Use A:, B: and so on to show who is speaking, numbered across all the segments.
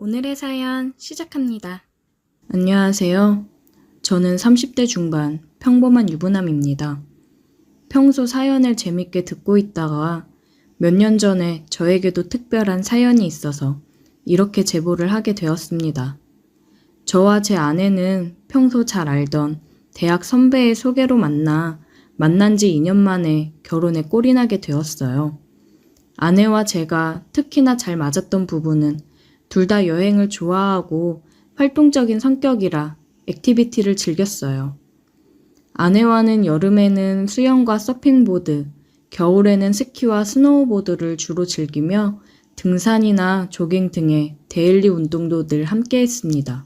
A: 오늘의 사연 시작합니다.
B: 안녕하세요. 저는 30대 중반 평범한 유부남입니다. 평소 사연을 재밌게 듣고 있다가 몇 년 전에 저에게도 특별한 사연이 있어서 이렇게 제보를 하게 되었습니다. 저와 제 아내는 평소 잘 알던 대학 선배의 소개로 만난 지 2년 만에 결혼에 꼴이 나게 되었어요. 아내와 제가 특히나 잘 맞았던 부분은 둘 다 여행을 좋아하고 활동적인 성격이라 액티비티를 즐겼어요. 아내와는 여름에는 수영과 서핑보드, 겨울에는 스키와 스노우보드를 주로 즐기며 등산이나 조깅 등의 데일리 운동도 늘 함께 했습니다.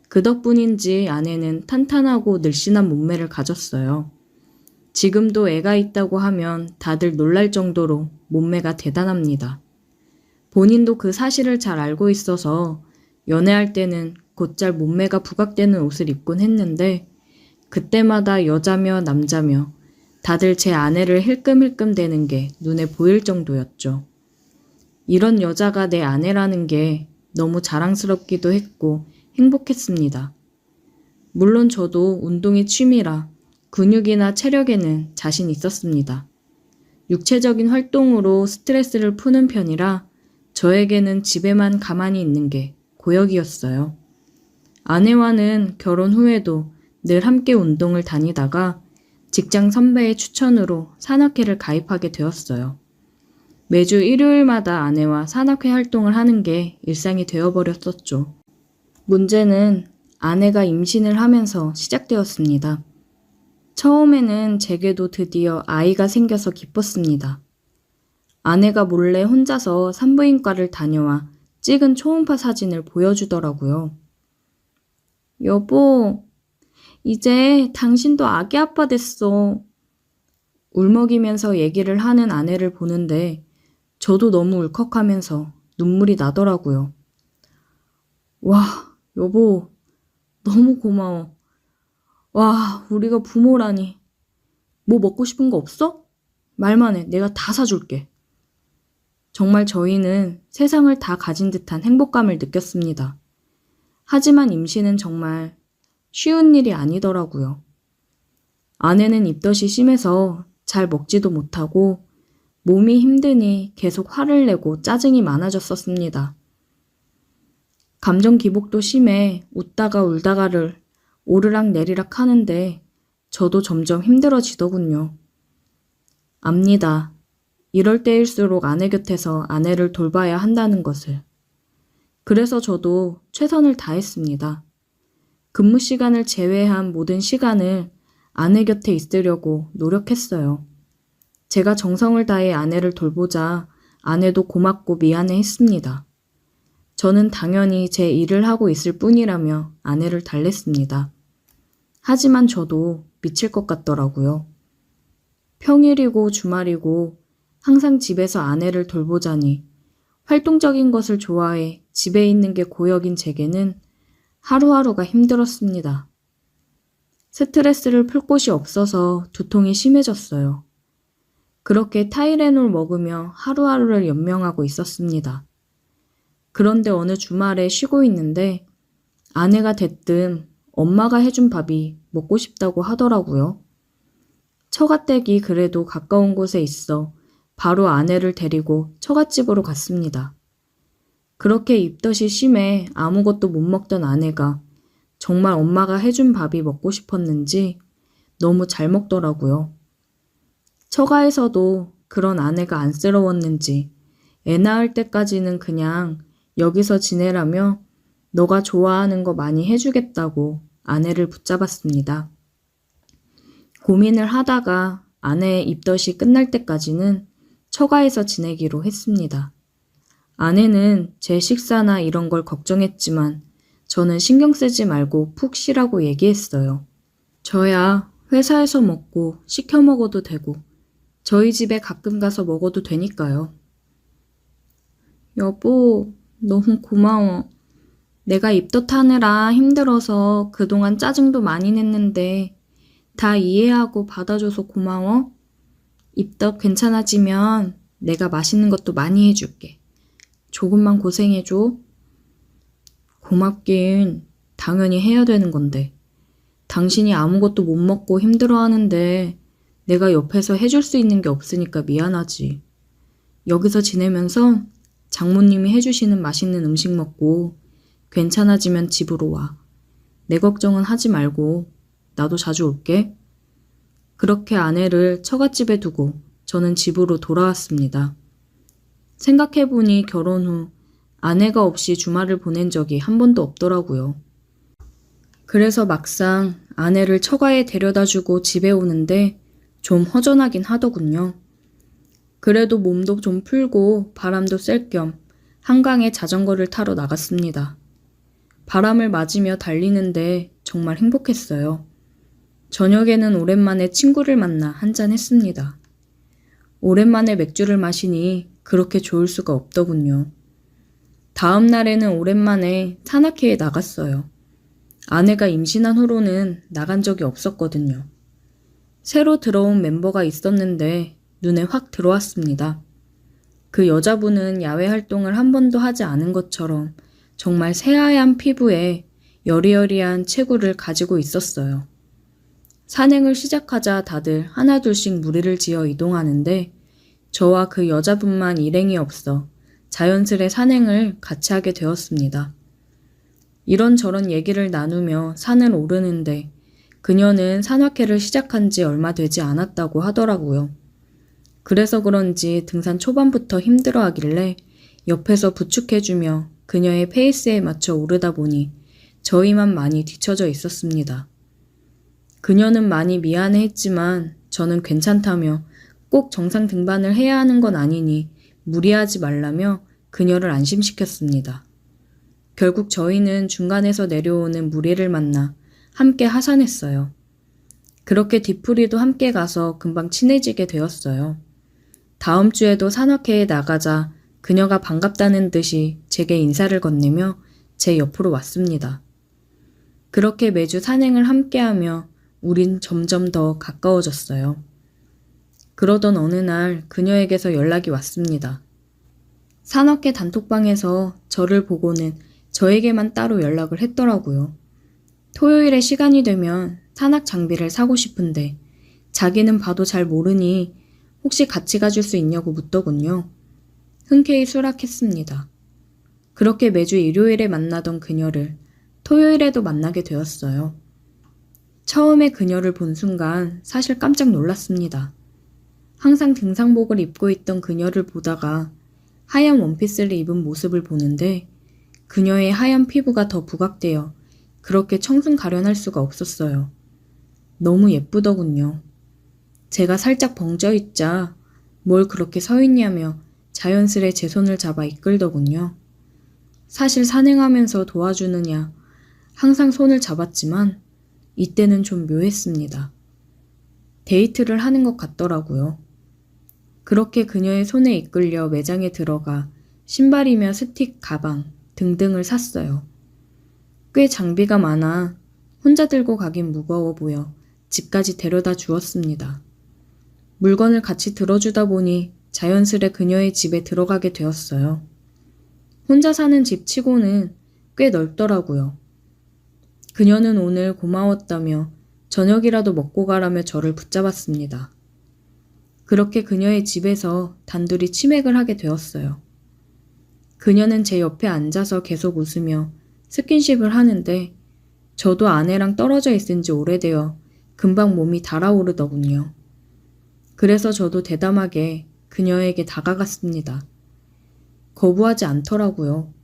B: 그 덕분인지 아내는 탄탄하고 늘씬한 몸매를 가졌어요. 지금도 애가 있다고 하면 다들 놀랄 정도로 몸매가 대단합니다. 본인도 그 사실을 잘 알고 있어서 연애할 때는 곧잘 몸매가 부각되는 옷을 입곤 했는데 그때마다 여자며 남자며 다들 제 아내를 힐끔힐끔 대는 게 눈에 보일 정도였죠. 이런 여자가 내 아내라는 게 너무 자랑스럽기도 했고 행복했습니다. 물론 저도 운동이 취미라 근육이나 체력에는 자신 있었습니다. 육체적인 활동으로 스트레스를 푸는 편이라 저에게는 집에만 가만히 있는 게 고역이었어요. 아내와는 결혼 후에도 늘 함께 운동을 다니다가 직장 선배의 추천으로 산악회를 가입하게 되었어요. 매주 일요일마다 아내와 산악회 활동을 하는 게 일상이 되어버렸었죠. 문제는 아내가 임신을 하면서 시작되었습니다. 처음에는 제게도 드디어 아이가 생겨서 기뻤습니다. 아내가 몰래 혼자서 산부인과를 다녀와 찍은 초음파 사진을 보여주더라고요. 여보, 이제 당신도 아기 아빠 됐어. 울먹이면서 얘기를 하는 아내를 보는데 저도 너무 울컥하면서 눈물이 나더라고요. 와, 여보, 너무 고마워. 와, 우리가 부모라니. 뭐 먹고 싶은 거 없어? 말만 해. 내가 다 사줄게. 정말 저희는 세상을 다 가진 듯한 행복감을 느꼈습니다. 하지만 임신은 정말 쉬운 일이 아니더라고요. 아내는 입덧이 심해서 잘 먹지도 못하고 몸이 힘드니 계속 화를 내고 짜증이 많아졌었습니다. 감정 기복도 심해 웃다가 울다가를 오르락 내리락 하는데 저도 점점 힘들어지더군요. 압니다. 이럴 때일수록 아내 곁에서 아내를 돌봐야 한다는 것을. 그래서 저도 최선을 다했습니다. 근무 시간을 제외한 모든 시간을 아내 곁에 있으려고 노력했어요. 제가 정성을 다해 아내를 돌보자 아내도 고맙고 미안해 했습니다. 저는 당연히 제 일을 하고 있을 뿐이라며 아내를 달랬습니다. 하지만 저도 미칠 것 같더라고요. 평일이고 주말이고 항상 집에서 아내를 돌보자니 활동적인 것을 좋아해 집에 있는 게 고역인 제게는 하루하루가 힘들었습니다. 스트레스를 풀 곳이 없어서 두통이 심해졌어요. 그렇게 타이레놀 먹으며 하루하루를 연명하고 있었습니다. 그런데 어느 주말에 쉬고 있는데 아내가 대뜸 엄마가 해준 밥이 먹고 싶다고 하더라고요. 처갓댁이 그래도 가까운 곳에 있어 바로 아내를 데리고 처갓집으로 갔습니다. 그렇게 입덧이 심해 아무것도 못 먹던 아내가 정말 엄마가 해준 밥이 먹고 싶었는지 너무 잘 먹더라고요. 처가에서도 그런 아내가 안쓰러웠는지 애 낳을 때까지는 그냥 여기서 지내라며 너가 좋아하는 거 많이 해주겠다고 아내를 붙잡았습니다. 고민을 하다가 아내의 입덧이 끝날 때까지는 처가에서 지내기로 했습니다. 아내는 제 식사나 이런 걸 걱정했지만 저는 신경 쓰지 말고 푹 쉬라고 얘기했어요. 저야 회사에서 먹고 시켜 먹어도 되고 저희 집에 가끔 가서 먹어도 되니까요. 여보, 너무 고마워. 내가 입덧하느라 힘들어서 그동안 짜증도 많이 냈는데 다 이해하고 받아줘서 고마워. 입덧 괜찮아지면 내가 맛있는 것도 많이 해줄게. 조금만 고생해줘. 고맙긴 당연히 해야 되는 건데. 당신이 아무것도 못 먹고 힘들어하는데 내가 옆에서 해줄 수 있는 게 없으니까 미안하지. 여기서 지내면서 장모님이 해주시는 맛있는 음식 먹고 괜찮아지면 집으로 와. 내 걱정은 하지 말고 나도 자주 올게. 그렇게 아내를 처갓집에 두고 저는 집으로 돌아왔습니다. 생각해보니 결혼 후 아내가 없이 주말을 보낸 적이 한 번도 없더라고요. 그래서 막상 아내를 처가에 데려다주고 집에 오는데 좀 허전하긴 하더군요. 그래도 몸도 좀 풀고 바람도 쐴 겸 한강에 자전거를 타러 나갔습니다. 바람을 맞으며 달리는데 정말 행복했어요. 저녁에는 오랜만에 친구를 만나 한잔 했습니다. 오랜만에 맥주를 마시니 그렇게 좋을 수가 없더군요. 다음 날에는 오랜만에 산악회에 나갔어요. 아내가 임신한 후로는 나간 적이 없었거든요. 새로 들어온 멤버가 있었는데 눈에 확 들어왔습니다. 그 여자분은 야외 활동을 한 번도 하지 않은 것처럼 정말 새하얀 피부에 여리여리한 체구를 가지고 있었어요. 산행을 시작하자 다들 하나둘씩 무리를 지어 이동하는데 저와 그 여자분만 일행이 없어 자연스레 산행을 같이 하게 되었습니다. 이런저런 얘기를 나누며 산을 오르는데 그녀는 산악회를 시작한 지 얼마 되지 않았다고 하더라고요. 그래서 그런지 등산 초반부터 힘들어하길래 옆에서 부축해주며 그녀의 페이스에 맞춰 오르다 보니 저희만 많이 뒤처져 있었습니다. 그녀는 많이 미안해했지만 저는 괜찮다며 꼭 정상 등반을 해야 하는 건 아니니 무리하지 말라며 그녀를 안심시켰습니다. 결국 저희는 중간에서 내려오는 무리를 만나 함께 하산했어요. 그렇게 뒤풀이도 함께 가서 금방 친해지게 되었어요. 다음 주에도 산악회에 나가자 그녀가 반갑다는 듯이 제게 인사를 건네며 제 옆으로 왔습니다. 그렇게 매주 산행을 함께하며 우린 점점 더 가까워졌어요. 그러던 어느 날 그녀에게서 연락이 왔습니다. 산악회 단톡방에서 저를 보고는 저에게만 따로 연락을 했더라고요. 토요일에 시간이 되면 산악 장비를 사고 싶은데 자기는 봐도 잘 모르니 혹시 같이 가줄 수 있냐고 묻더군요. 흔쾌히 수락했습니다. 그렇게 매주 일요일에 만나던 그녀를 토요일에도 만나게 되었어요. 처음에 그녀를 본 순간 사실 깜짝 놀랐습니다. 항상 등산복을 입고 있던 그녀를 보다가 하얀 원피스를 입은 모습을 보는데 그녀의 하얀 피부가 더 부각되어 그렇게 청순 가련할 수가 없었어요. 너무 예쁘더군요. 제가 살짝 벙쪄 있자 뭘 그렇게 서 있냐며 자연스레 제 손을 잡아 이끌더군요. 사실 산행하면서 도와주느냐 항상 손을 잡았지만 이때는 좀 묘했습니다. 데이트를 하는 것 같더라고요. 그렇게 그녀의 손에 이끌려 매장에 들어가 신발이며 스틱, 가방 등등을 샀어요. 꽤 장비가 많아 혼자 들고 가긴 무거워 보여 집까지 데려다 주었습니다. 물건을 같이 들어주다 보니 자연스레 그녀의 집에 들어가게 되었어요. 혼자 사는 집 치고는 꽤 넓더라고요. 그녀는 오늘 고마웠다며 저녁이라도 먹고 가라며 저를 붙잡았습니다. 그렇게 그녀의 집에서 단둘이 치맥을 하게 되었어요. 그녀는 제 옆에 앉아서 계속 웃으며 스킨십을 하는데 저도 아내랑 떨어져 있은 지 오래되어 금방 몸이 달아오르더군요. 그래서 저도 대담하게 그녀에게 다가갔습니다. 거부하지 않더라고요.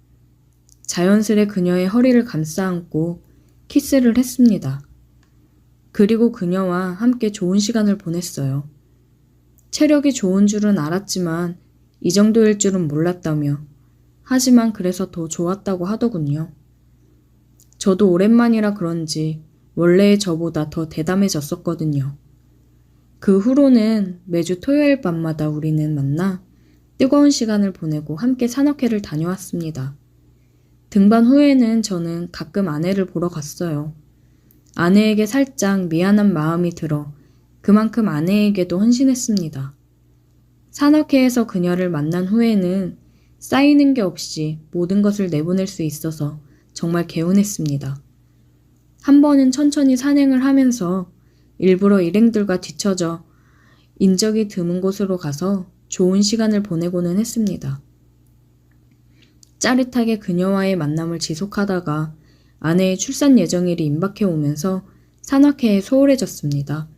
B: 자연스레 그녀의 허리를 감싸 안고 키스를 했습니다. 그리고 그녀와 함께 좋은 시간을 보냈어요. 체력이 좋은 줄은 알았지만 이 정도일 줄은 몰랐다며 하지만 그래서 더 좋았다고 하더군요. 저도 오랜만이라 그런지 원래의 저보다 더 대담해졌었거든요. 그 후로는 매주 토요일 밤마다 우리는 만나 뜨거운 시간을 보내고 함께 산악회를 다녀왔습니다. 등반 후에는 저는 가끔 아내를 보러 갔어요. 아내에게 살짝 미안한 마음이 들어 그만큼 아내에게도 헌신했습니다. 산악회에서 그녀를 만난 후에는 쌓이는 게 없이 모든 것을 내보낼 수 있어서 정말 개운했습니다. 한 번은 천천히 산행을 하면서 일부러 일행들과 뒤처져 인적이 드문 곳으로 가서 좋은 시간을 보내고는 했습니다. 짜릿하게 그녀와의 만남을 지속하다가 아내의 출산 예정일이 임박해 오면서 산악회에 소홀해졌습니다.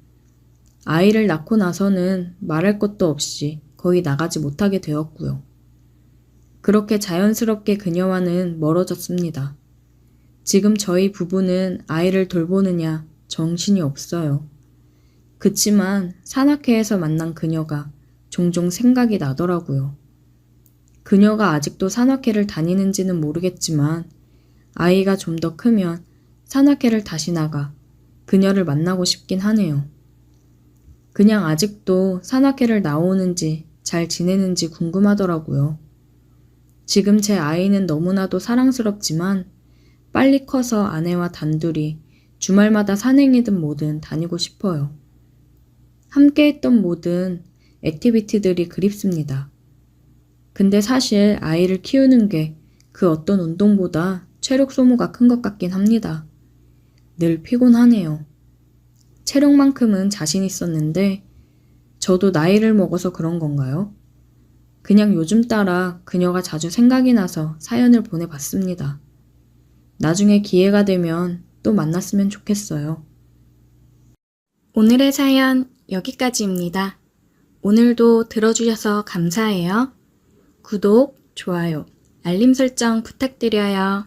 B: 아이를 낳고 나서는 말할 것도 없이 거의 나가지 못하게 되었고요. 그렇게 자연스럽게 그녀와는 멀어졌습니다. 지금 저희 부부는 아이를 돌보느냐 정신이 없어요. 그치만 산악회에서 만난 그녀가 종종 생각이 나더라고요. 그녀가 아직도 산악회를 다니는지는 모르겠지만 아이가 좀 더 크면 산악회를 다시 나가 그녀를 만나고 싶긴 하네요. 그냥 아직도 산악회를 나오는지 잘 지내는지 궁금하더라고요. 지금 제 아이는 너무나도 사랑스럽지만 빨리 커서 아내와 단둘이 주말마다 산행이든 뭐든 다니고 싶어요. 함께 했던 모든 액티비티들이 그립습니다. 근데 사실 아이를 키우는 게 그 어떤 운동보다 체력 소모가 큰 것 같긴 합니다. 늘 피곤하네요. 체력만큼은 자신 있었는데 저도 나이를 먹어서 그런 건가요? 그냥 요즘 따라 그녀가 자주 생각이 나서 사연을 보내봤습니다. 나중에 기회가 되면 또 만났으면 좋겠어요.
A: 오늘의 사연 여기까지입니다. 오늘도 들어주셔서 감사해요. 구독, 좋아요, 알림 설정 부탁드려요.